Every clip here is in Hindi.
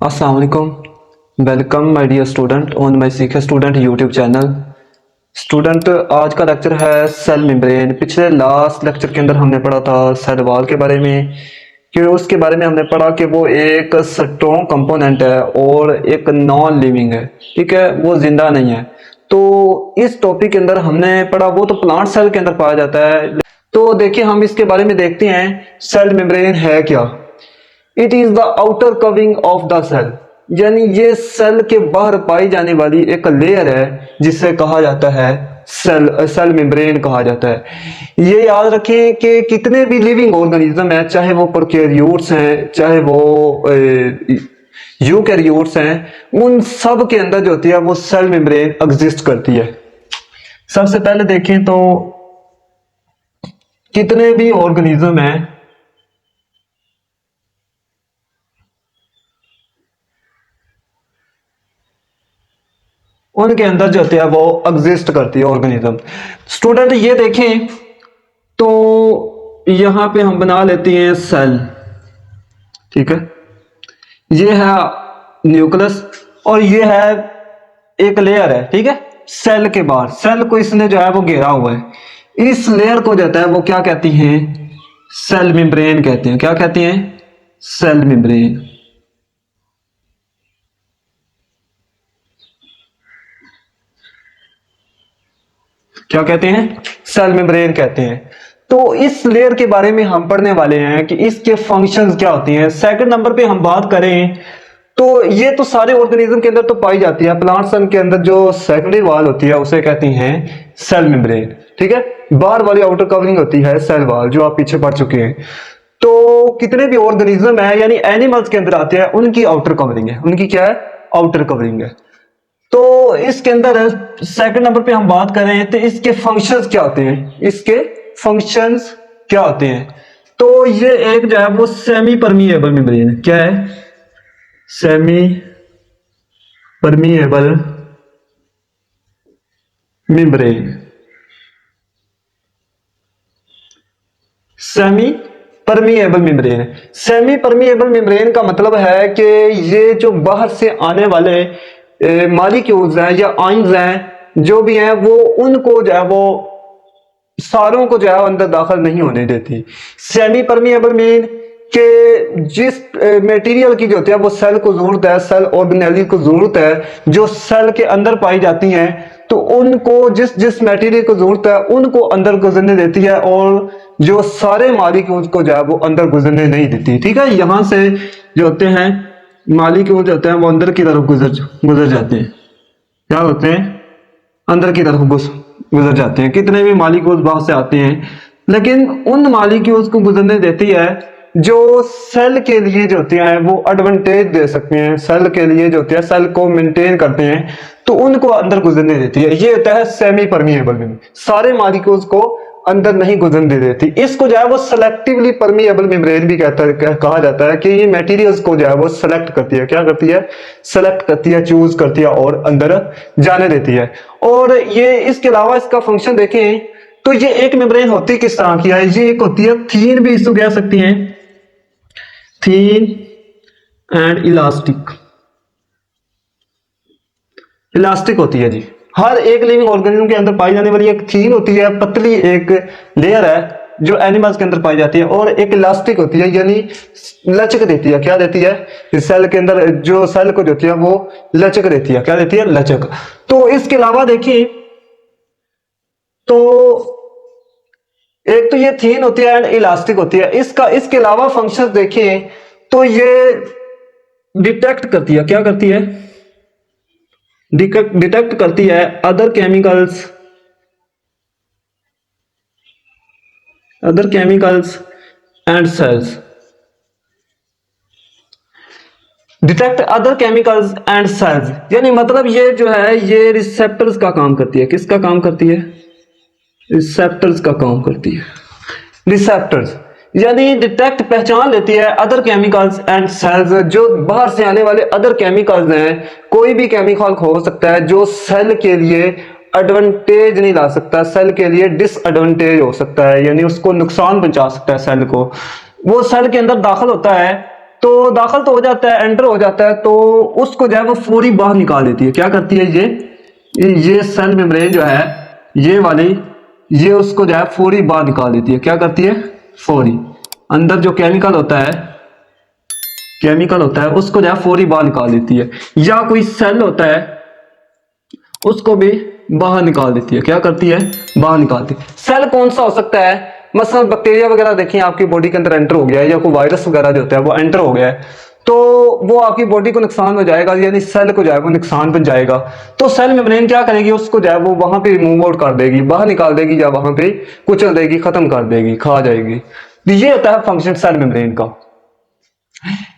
अस्सलाम वालेकुम। Welcome my dear student on my सीखे स्टूडेंट यूट्यूब चैनल। स्टूडेंट, आज का लेक्चर है सेल मेम्ब्रेन। पिछले लास्ट लेक्चर के अंदर हमने पढ़ा था सेल वॉल के बारे में, कि उसके बारे में हमने पढ़ा कि वो एक स्ट्रॉन्ग कंपोनेंट है और एक नॉन लिविंग है। ठीक है, वो जिंदा नहीं है। तो इस टॉपिक के अंदर हमने पढ़ा वो तो प्लांट सेल के अंदर पाया जाता है। तो देखिए, हम इसके बारे में देखते हैं सेल मेम्ब्रेन है क्या। It is the outer covering of the cell, यानी ये सेल के बाहर पाई जाने वाली एक लेयर है जिसे कहा जाता है सेल मेम्ब्रेन कहा जाता है। ये याद रखें कि कितने भी लिविंग ऑर्गेनिज्म है, चाहे वो प्रोकैरियोट्स हैं, चाहे वो यूकैरियोट्स हैं, उन सब के अंदर जो होती है वो सेल मेम्ब्रेन एग्जिस्ट करती है। सबसे पहले देखें तो कितने भी ऑर्गेनिज्म हैं, उनके अंदर जो होती है वो एग्जिस्ट करती है ऑर्गेनिज्म। स्टूडेंट ये देखें तो यहां पे हम बना लेते हैं सेल। ठीक है, ये है न्यूक्लियस और ये है एक लेयर है। ठीक है, सेल के बाहर सेल को इसने जो है वो घेरा हुआ है। इस लेयर को जो है वो क्या कहती हैं? सेल मेम्ब्रेन कहते हैं। क्या कहते हैं? Cell membrane. क्या कहते हैं? सेल मेम्ब्रेन कहते हैं। तो इस लेयर के बारे में हम पढ़ने वाले हैं कि इसके फंक्शंस क्या होती हैं। सेकंड नंबर पे हम बात करें तो ये तो सारे ऑर्गेनिज्म के अंदर तो पाई जाती है। प्लांट सेल के अंदर जो सेकेंडरी वॉल होती है उसे कहती हैं सेल मेम्ब्रेन। ठीक है, बाहर वाली आउटर कवरिंग होती है सेल वॉल, जो आप पीछे पढ़ चुके हैं। तो कितने भी ऑर्गेनिज्म है यानी एनिमल्स के अंदर आते हैं, उनकी आउटर कवरिंग है। उनकी क्या है? आउटर कवरिंग है। तो इसके अंदर सेकंड नंबर पे हम बात करें तो इसके फंक्शंस क्या होते हैं। इसके फंक्शंस क्या होते हैं? तो ये एक जो है वो सेमी परमिएबल मेम्ब्रेन है। क्या है? Semi permeable membrane. Semi permeable membrane. Semi permeable membrane का मतलब है कि ये जो बाहर से आने वाले मॉलिक्यूल्स हैं या आयंस हैं, जो भी हैं, वो उनको जो है वो सारों को जो है अंदर दाखिल नहीं होने देती। सेमी परमिएबल मीन कि जिस मटेरियल की जो होती है वो सेल को जरूरत है, सेल ऑर्गेनेल को जरूरत है, जो सेल के अंदर पाई जाती हैं, तो उनको जिस जिस मटेरियल को जरूरत है उनको अंदर गुजरने देती है, और जो सारे मॉलिक्यूल्स को जो है वो अंदर गुजरने नहीं देती। ठीक है, यहां से जो होते हैं मॉलिक्यूल जो होते हैं वो अंदर की तरफ गुजर जाते हैं। क्या होते हैं? अंदर की तरफ गुजर जाते हैं। कितने भी मॉलिक्यूल्स बाहर से आते हैं, लेकिन उन मॉलिक्यूल्स को गुजरने देती है जो सेल के लिए जो होते हैं वो एडवांटेज दे सकते हैं। सेल के लिए जो होते हैं, सेल को मेंटेन करते हैं, तो उनको अंदर गुजरने देती है। ये होता है सेमी परमिएबल मेम्ब्रेन। सारे मॉलिक्यूल्स को अंदर नहीं गुजरने देती। इसको जो है वो सेलेक्टिवली परमिएबल मेम्ब्रेन भी कहा जाता है कि ये मटेरियल्स को जो है वो सेलेक्ट करती है। क्या करती है? सेलेक्ट करती है, चूज करती है और अंदर जाने देती है। और ये इसके अलावा इसका फंक्शन देखें तो ये एक मेम्ब्रेन होती किस तरह की है? ये एक होती है थीन, भी इसको कह सकती हैं थीन एंड इलास्टिक। इलास्टिक होती है जी। हर एक लिविंग ऑर्गेनिज्म के अंदर पाई जाने वाली एक थीन होती है, पतली एक लेयर है जो एनिमल्स के अंदर पाई जाती है, और एक इलास्टिक होती है यानी लचक देती है। क्या देती है? इस सेल के अंदर जो सेल को देती है वो लचक देती है। क्या देती है? लचक। तो इसके अलावा देखिए तो एक तो ये थीन होती है एंड इलास्टिक होती है। इसके अलावा फंक्शंस देखिए तो ये डिटेक्ट करती है। क्या करती है? डिटेक्ट करती है other chemicals and cells. Detect other chemicals and cells यानी मतलब ये जो है ये रिसेप्टर्स का काम करती है। किसका काम करती है? रिसेप्टर्स का काम करती है। रिसेप्टर्स यानी डिटेक्ट पहचान लेती है अदर केमिकल्स एंड सेल्स, जो बाहर से आने वाले अदर केमिकल्स हैं। कोई भी केमिकल हो सकता है जो सेल के लिए एडवांटेज नहीं ला सकता, सेल के लिए डिसएडवांटेज हो सकता है, यानी उसको नुकसान पहुंचा सकता है सेल को। वो सेल के अंदर दाखिल होता है तो दाखिल तो हो जाता है, एंटर हो जाता है, तो उसको जो है वो फौरी बाहर निकाल देती है। क्या करती है ये सेल मेम्ब्रेन जो है ये वाली, ये उसको जो है फौरी बाहर निकाल देती है। क्या करती है? फौरी अंदर जो केमिकल होता है उसको जो है फौरी बाहर निकाल देती है। या कोई सेल होता है उसको भी बाहर निकाल देती है। क्या करती है? बाहर निकालती है। सेल कौन सा हो सकता है? मसलन बैक्टीरिया वगैरह देखिए आपकी बॉडी के अंदर एंटर हो गया है, या कोई वायरस वगैरह जो होता है वो एंटर हो गया है, तो वो आपकी बॉडी को नुकसान हो जाएगा, यानी सेल को जो है वो नुकसान पहुंच जाएगा। तो सेल मेम्ब्रेन क्या करेगी? उसको जो है वो वहां पे रिमूव आउट कर देगी, बाहर निकाल देगी, या वहां पे कुचल देगी, खत्म कर देगी, खा जाएगी। ये होता है फंक्शन सेल मेम्ब्रेन का।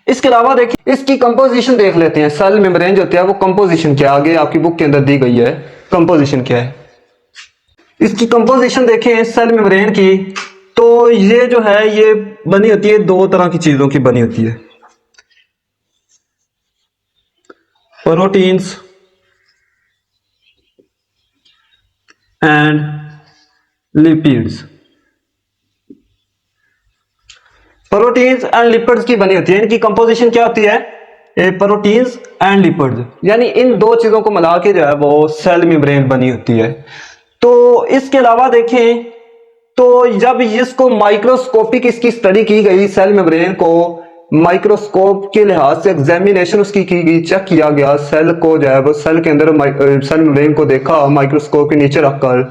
इसके अलावा देखिए इसकी कंपोजिशन देख लेते हैं। सेल मेम्ब्रेन जो होता है वो कंपोजिशन क्या है, आगे आपकी बुक के अंदर दी गई है कंपोजिशन क्या है। इसकी कंपोजिशन देखें सेल मेम्ब्रेन की, तो ये जो है ये बनी होती है दो तरह की चीजों की बनी होती है, proteins and lipids. Proteins and lipids की बनी होती है। इनकी कंपोजिशन क्या होती है? प्रोटीन्स एंड लिपिड्स, यानी इन दो चीजों को मिला के जो है वो सेल मेम्ब्रेन बनी होती है। तो इसके अलावा देखें तो जब इसको माइक्रोस्कोपिक इसकी स्टडी की गई, सेल मेम्ब्रेन को माइक्रोस्कोप के लिहाज से एग्जामिनेशन उसकी की गई, चेक किया गया, सेल को जो है वो सेल के अंदर सेल मेम्ब्रेन को देखा माइक्रोस्कोप के नीचे रखकर,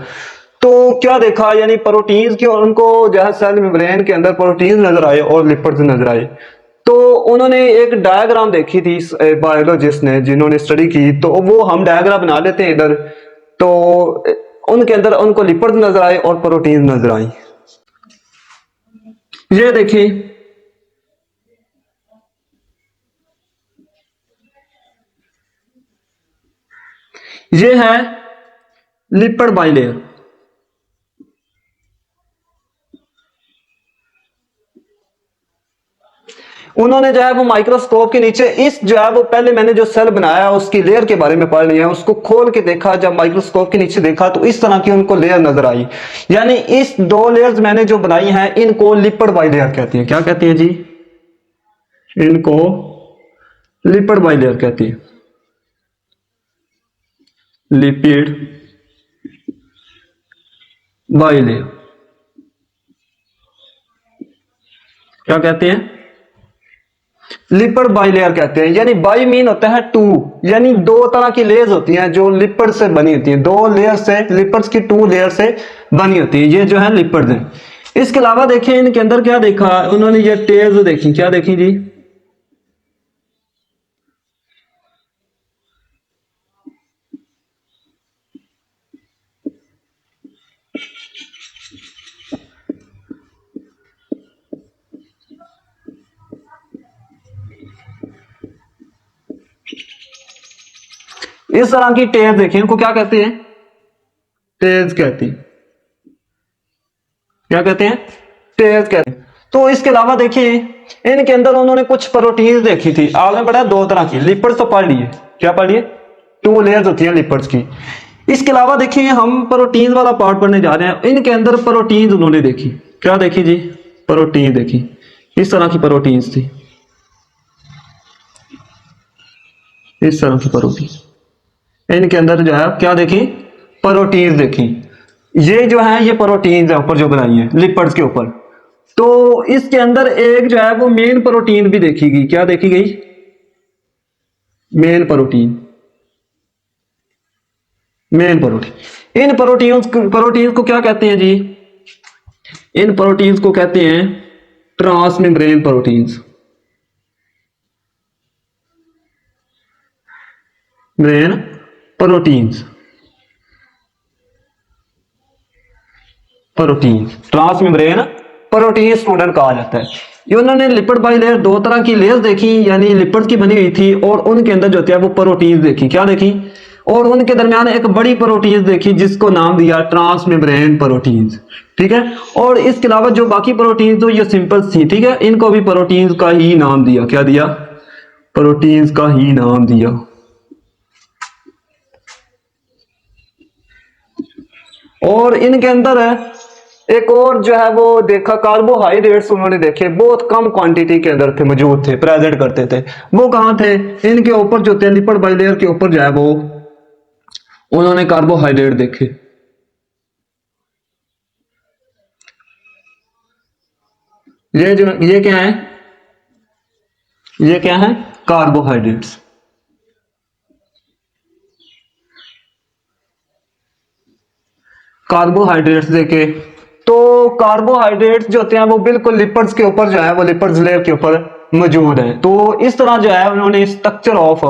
तो क्या देखा? यानी प्रोटीन्स की, और उनको जो है सेल मेम्ब्रेन के अंदर प्रोटीन्स नजर आए और लिपिड्स नजर आए। तो उन्होंने एक डायग्राम देखी थी बायोलॉजिस्ट ने जिन्होंने स्टडी की, तो वो हम डायग्राम बना लेते हैं इधर। तो उनके अंदर उनको लिपिड्स नजर आए और प्रोटीन्स नजर आई। ये देखिए ये है लिपिड बाइलेयर। उन्होंने जो है वो माइक्रोस्कोप के नीचे इस जो है वो पहले मैंने जो सेल बनाया उसकी लेयर के बारे में पढ़ लिया, उसको खोल के देखा, जब माइक्रोस्कोप के नीचे देखा तो इस तरह की उनको लेयर नजर आई। यानी इस दो लेयर्स मैंने जो बनाई हैं इनको लिपिड बाइलेयर कहती है। क्या कहती है जी? इनको लिपिड बाइलेयर कहती है, लिपिड बाइलेयर। क्या कहते हैं? लिपिड बाइलेयर कहते हैं। यानी बाई मीन होता है टू, यानी दो तरह की लेयर्स होती हैं जो लिपिड से बनी होती हैं, दो लेयर से, लिपिड्स की टू लेयर से बनी होती है। ये जो है लिपिड्स हैं। इसके अलावा देखिए इनके अंदर क्या देखा उन्होंने? ये टेल्स देखी। क्या देखी जी? इस तरह की टेल्स देखिए, इनको क्या कहते हैं? टेल्स कहती हैं। क्या कहते हैं? टेल्स कहते हैं। तो इसके अलावा देखिए इनके अंदर उन्होंने कुछ प्रोटीन्स देखी थी। आपने पढ़ा दो तरह की, लिपिड्स तो पढ़ लिए। क्या पढ़ लिए? टू लेयर्स होती हैं लिपिड्स की। इसके अलावा देखिए हम प्रोटीन वाला पार्ट पढ़ने जा रहे हैं। इनके अंदर प्रोटीन्स उन्होंने देखी। क्या देखी जी? प्रोटीन देखी। इस तरह की प्रोटीन्स थी, इस तरह की प्रोटीन इनके अंदर जो है क्या देखी? प्रोटीन्स देखी। ये जो है ये प्रोटीन्स है ऊपर जो बनाई है लिपिड्स के ऊपर। तो इसके अंदर एक जो है वो मेन प्रोटीन भी देखी गई। क्या देखी गई? Main protein. Main protein. इन प्रोटीन्स को क्या कहते हैं जी? इन प्रोटीन्स को कहते हैं transmembrane proteins. Main proteins, transmembrane protein student कहा जाता है। ये उन्होंने लिपिड बाइलेयर दो तरह की लेयर्स देखी, यानी लिपिड की बनी हुई थी, और उनके अंदर जो है वो प्रोटीन्स देखी। क्या देखी? और उनके दरमियान एक बड़ी प्रोटीन्स देखी जिसको नाम दिया ट्रांसमेम्ब्रेन प्रोटीन्स। ठीक है। और इसके अलावा जो बाकी प्रोटीन्स तो ये सिंपल थी, ठीक है, इनको भी प्रोटीन्स का ही नाम दिया। क्या दिया? प्रोटीन्स का ही नाम दिया। और इनके अंदर एक और जो है वो देखा, कार्बोहाइड्रेट्स उन्होंने देखे बहुत कम क्वांटिटी के अंदर थे, मौजूद थे, प्रेजेंट करते थे। वो कहाँ थे? इनके ऊपर जो थे लिपिड बाइलेयर के ऊपर जो है वो उन्होंने कार्बोहाइड्रेट देखे। ये क्या है? ये क्या है? कार्बोहाइड्रेट्स। कार्बोहाइड्रेट्स देखे तो कार्बोहाइड्रेट्स जो होते हैं वो बिल्कुल लिपिड्स के ऊपर जो है वो लिपिड्स लेयर के ऊपर मौजूद है। तो इस तरह जो है उन्होंने स्ट्रक्चर ऑफ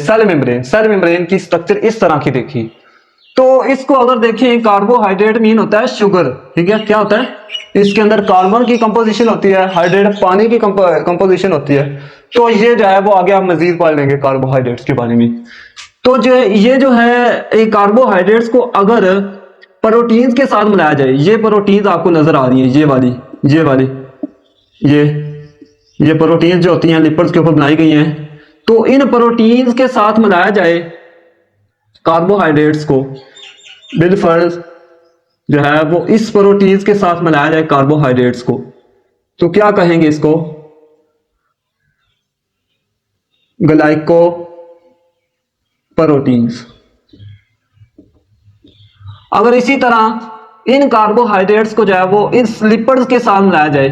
सेल मेम्ब्रेन की स्ट्रक्चर इस तरह की देखी। तो इसको अगर देखें, कार्बोहाइड्रेट मीन होता है शुगर, ठीक है? क्या होता है? इसके अंदर कार्बन की कंपोजिशन होती है, हाइड्रेट पानी की कंपोजिशन होती है। तो ये जो है वो आगे आप मजीद पढ़ लेंगे कार्बोहाइड्रेट्स के बारे में। तो जो ये जो है कार्बोहाइड्रेट्स को अगर प्रोटीन्स के साथ मिलाया जाए, ये प्रोटीन्स आपको नजर आ रही है, ये वाली ये प्रोटीन्स जो होती हैं लिपिड्स के ऊपर बनाई गई हैं। तो इन प्रोटीन्स के साथ मिलाया जाए कार्बोहाइड्रेट्स को, बिलफर्ज जो है वो इस प्रोटीन्स के साथ मिलाया जाए कार्बोहाइड्रेट्स को, तो क्या कहेंगे इसको? Glyco proteins. अगर इसी तरह इन कार्बोहाइड्रेट्स को जो है वो इस लिपिड्स के साथ मिलाया जाए,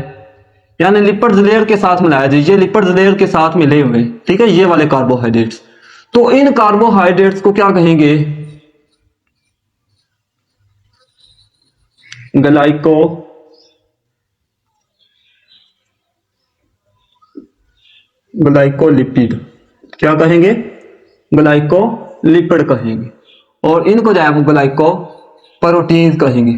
यानी लिपिड्स लेयर के साथ मिलाया जाए, ये लिपिड्स लेयर के साथ मिले हुए, ठीक है, ये वाले कार्बोहाइड्रेट्स, तो इन कार्बोहाइड्रेट्स को क्या कहेंगे? ग्लाइकोलिपिड। क्या कहेंगे? ग्लाइकोलिपिड कहेंगे। और इनको जो है वो ग्लाइको प्रोटीन्स कहेंगे।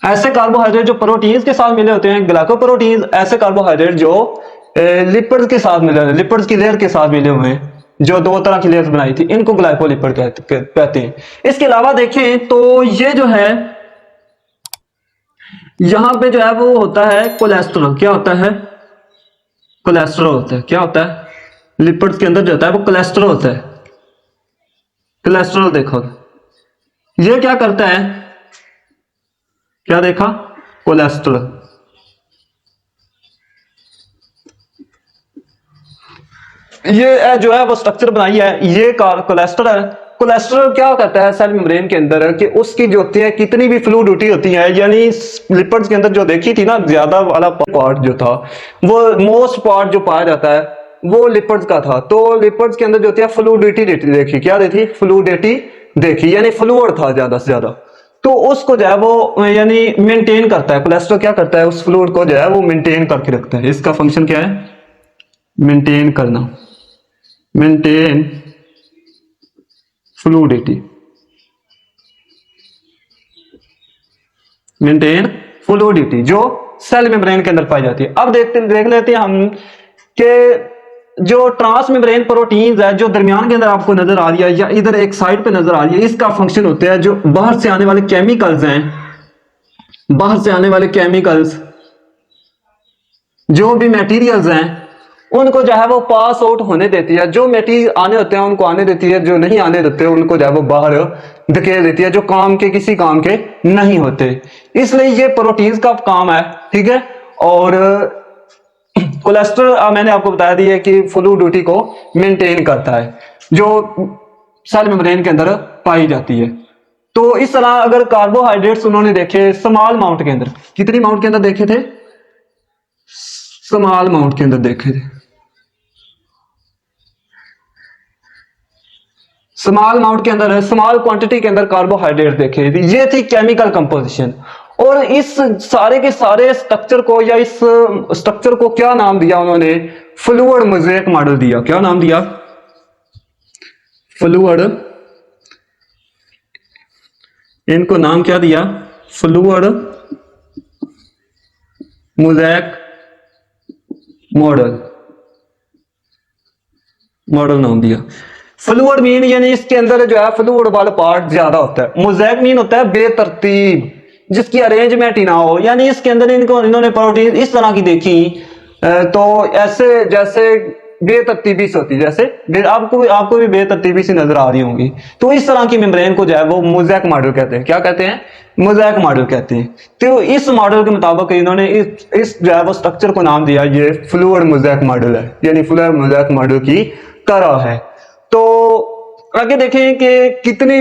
ऐसे कार्बोहाइड्रेट जो प्रोटीन्स के साथ मिले होते हैं ग्लाइकोप्रोटीन्स, ऐसे कार्बोहाइड्रेट जो लिपिड्स के साथ मिले, लिपिड्स की लेयर के साथ मिले हुए हैं, जो दो तरह की लेयर्स बनाई थी, इनको ग्लाइकोलिपिड कहते हैं। इसके अलावा देखें तो ये जो है यहां पे जो है वो होता है कोलेस्ट्रॉल। क्या होता है? कोलेस्ट्रॉल होता है। क्या होता है? लिपिड्स के अंदर जो होता है वो कोलेस्ट्रॉल होता है। कोलेस्ट्रॉल देखो, ये क्या करता है? क्या देखा? कोलेस्ट्रॉल। ये जो है वो स्ट्रक्चर बनाई है, ये कोलेस्ट्रॉल है। कोलेस्ट्रॉल क्या करता है सेल मेम्ब्रेन के अंदर कि उसकी जो होती है कितनी भी फ्लूइडिटी होती है, यानी लिपिड्स के अंदर जो देखी थी ना, ज्यादा वाला पार्ट जो था वो मोस्ट पार्ट जो पाया जाता है वो लिपिड्स का था। तो लिपिड्स के अंदर जो होती है फ्लूइडिटी देखी, क्या देखी? फ्लूइडिटी देखी, यानी फ्लूइड था ज्यादा से ज्यादा। तो उसको जो है वो यानी मेंटेन करता है। कोलेस्ट्रॉल क्या करता है? उस फ्लूइड को जो है वो मेंटेन करके रखता है। इसका फंक्शन क्या है? मेंटेन करना, मेंटेन फ्लूइडिटी, मेंटेन फ्लूइडिटी जो सेल मेम्ब्रेन के अंदर पाई जाती है। अब देख लेते हैं हम कि जो ट्रांस मेम्ब्रेन प्रोटीन्स है जो दरमियान के अंदर आपको नजर आ रही है या इधर एक साइड पे नजर आ रही है, इसका फंक्शन होता है जो बाहर से आने वाले केमिकल्स हैं, बाहर से आने वाले केमिकल्स जो भी मटेरियल्स हैं उनको जो है वो पास आउट होने देती है। जो मटेरियल आने होते हैं उनको आने देती है, जो नहीं आने देते उनको जो है वो बाहर धकेल देती है, जो काम के किसी काम के नहीं होते। इसलिए ये प्रोटीन्स का काम है, ठीक है। और कोलेस्ट्रॉल मैंने आपको बता दिया कि फ्लूइडिटी को मेंटेन करता है जो सेल मेम्ब्रेन के अंदर पाई जाती है। तो इस तरह अगर कार्बोहाइड्रेट्स उन्होंने देखे स्मॉल अमाउंट के अंदर, कितनी अमाउंट के अंदर देखे थे? स्मॉल अमाउंट के अंदर देखे थे, स्मॉल अमाउंट के अंदर, स्मॉल क्वांटिटी के अंदर कार्बोहाइड्रेट देखे थे। ये थी केमिकल कंपोजिशन। और इस सारे के सारे स्ट्रक्चर को या इस स्ट्रक्चर को क्या नाम दिया उन्होंने? फ्लूइड मोज़ेक मॉडल दिया। क्या नाम दिया? फ्लूइड, इनको नाम क्या दिया? फ्लूइड मोज़ेक मॉडल नाम दिया। फ्लूइड मीन यानी इसके अंदर जो है फ्लूइड वाला पार्ट ज्यादा होता है। मोज़ेक मीन होता है बेतरतीब, जिसकी अरेंजमेंट ही ना हो, यानी इसके अंदर इन्होंने प्रोटीन इस तरह की देखी। तो ऐसे जैसे बेतरतीबी से होती है, जैसे आपको भी बेतरतीबी से नजर आ रही होंगी। तो इस तरह की मेम्ब्रेन को जो है वो मोज़ेक मॉडल कहते हैं। क्या कहते हैं? मोज़ेक मॉडल कहते हैं। तो इस मॉडल के मुताबिक इन्होंने इस जो है वो स्ट्रक्चर को नाम दिया, ये फ्लूइड मोज़ेक मॉडल है, यानी फ्लूइड मोज़ेक मॉडल की तरह है। तो आगे देखें कि कितनी,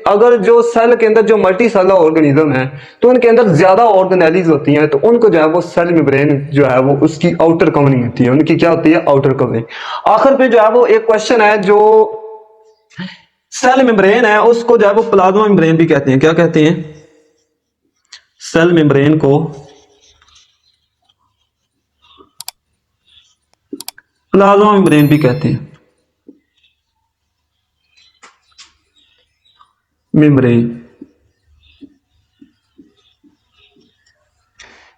अगर जो सेल के अंदर जो मल्टी सेलुलर ऑर्गेनिज्म है तो उनके अंदर ज्यादा ऑर्गेनेलीज होती हैं, तो उनको जो है वो सेल मेम्ब्रेन जो है वो उसकी आउटर कवरिंग होती है, उनकी क्या होती है? Outer covering. आखिर पे जो है वो एक क्वेश्चन है, जो सेल मेम्ब्रेन है उसको जो है वो प्लाज्मा मेम्ब्रेन भी कहते हैं। क्या कहते हैं? सेल मेम्ब्रेन को प्लाज्मा मेम्ब्रेन भी कहते हैं। मेम्ब्रेन,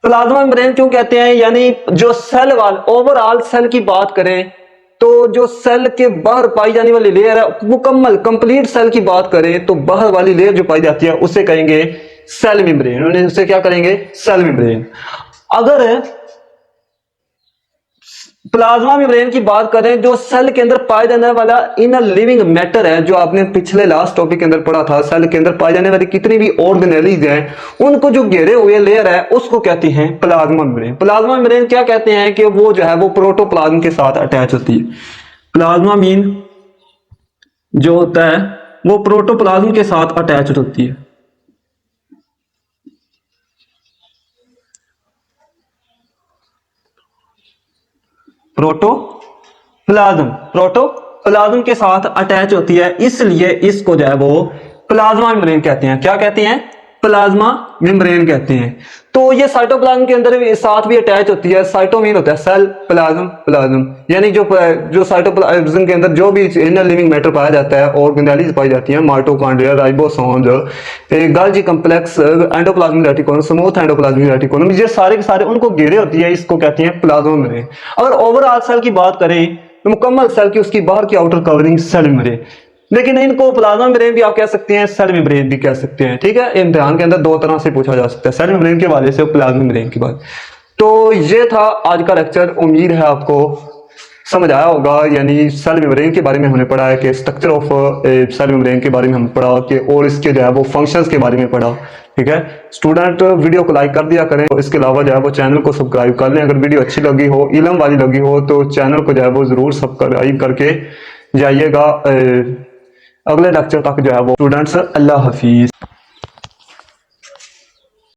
प्लाज्मा मेम्ब्रेन क्यों कहते हैं? यानी जो सेल वाल ओवरऑल सेल की बात करें तो जो सेल के बाहर पाई जाने वाली लेयर है, मुकम्मल कंप्लीट सेल की बात करें तो बाहर वाली लेयर जो पाई जाती है उसे कहेंगे सेल मेम्ब्रेन। उसे क्या करेंगे? Cell membrane. अगर प्लाज्मा मेम्ब्रेन की बात करें, जो सेल के अंदर पाए जाने वाला इनर लिविंग मैटर है, जो आपने पिछले लास्ट टॉपिक के अंदर पढ़ा था, सेल के अंदर पाए जाने वाली कितनी भी ऑर्गेनेलीज हैं उनको जो घेरे हुए लेयर है उसको कहते हैं प्लाज्मा मेम्ब्रेन। प्लाज्मा मेम्ब्रेन क्या कहते हैं कि वो जो है वो प्रोटोप्लाज्म के साथ अटैच होती है। प्लाज्मा मीन जो होता है वो प्रोटोप्लाज्म के साथ अटैच होती है। प्रोटोप्लाज्म के साथ अटैच होती है, इसलिए इसको जो है वो प्लाज्मा मेम्ब्रेन कहते हैं। क्या कहते हैं? प्लाज्मा मेम्ब्रेन कहते हैं। तो ये साइटोप्लाज्म के अंदर भी साथ भी अटैच होती है। साइटोमीन होता है सेल, प्लाज्म यानी जो साइटोप्लाज्म के अंदर जो भी इनर लिविंग मैटर पाया जाता है, ऑर्गेनेलीज पाई जाती है, mitochondria, ribosomes, Golgi complex, endoplasmic reticulum, smooth endoplasmic reticulum, ये सारे के सारे उनको घेरे होती है, इसको कहते हैं प्लाज्मा मेम्ब्रेन। अगर ओवरऑल सेल की बात करें तो मुकम्मल सेल की उसकी बाहर की आउटर कवरिंग सेल मेम्ब्रेन, लेकिन इनको प्लाज्मा मेम्ब्रेन भी आप कह सकते हैं, सेल मेम्ब्रेन भी कह सकते हैं। ठीक है, इम्तिहान के अंदर दो तरह से पूछा जा सकता है, सेल मेम्ब्रेन के हवाले से और प्लाज्मा मेम्ब्रेन की बात। तो ये था आज का लेक्चर। उम्मीद है आपको समझ आया होगा। यानी सेल मेम्ब्रेन के बारे में हमने पढ़ा है कि स्ट्रक्चर ऑफ सेल मेम्ब्रेन के बारे में हमने पढ़ा कि, और इसके जो है वो फंक्शंस के बारे में पढ़ा। ठीक है स्टूडेंट, वीडियो को लाइक कर दिया करें। इसके अलावा जो है वो चैनल को सब्सक्राइब कर लें। अगर वीडियो अच्छी लगी हो, इल्म वाली लगी हो, तो चैनल को जो है वो जरूर सब्सक्राइब करके जाइएगा। अगले लेक्चर तक जो है वो स्टूडेंट्स, अल्लाह हाफिज।